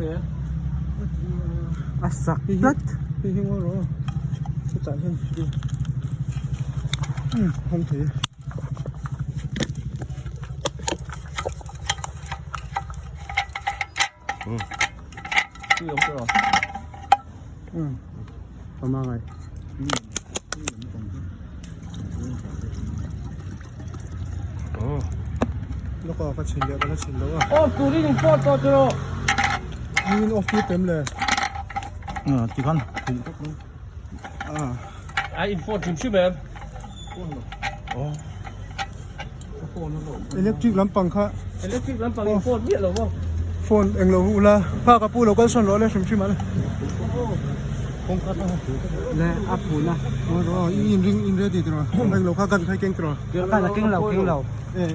thế Asak plat. Hihingo ro. Sa tahin. Không thể. Chưa đúng chưa rồi.ประมาณไง แล้วก็กระชินเดียวกระชินแล้วอ่ะ Ô, tụi đi đừng phốt to rồi. ยืนออฟฟิศเต็มเลย กี่คัน Ai in phốt chìm chim em. อิเล็กทริกลำปังค่ะ Electric lắm bằng in phốt biết rồi không? โฟนเองเราหูละผ้ากระปูเราก็ส่วนร้อยเลยชิมชิมมาเลย Không có đâu. และอัพหูนะ โอ้โหอินริงอินเรดีตัวเองเราข้ากันใครเก่งตัว เดี๋ยวกันละเก่งเรา เออ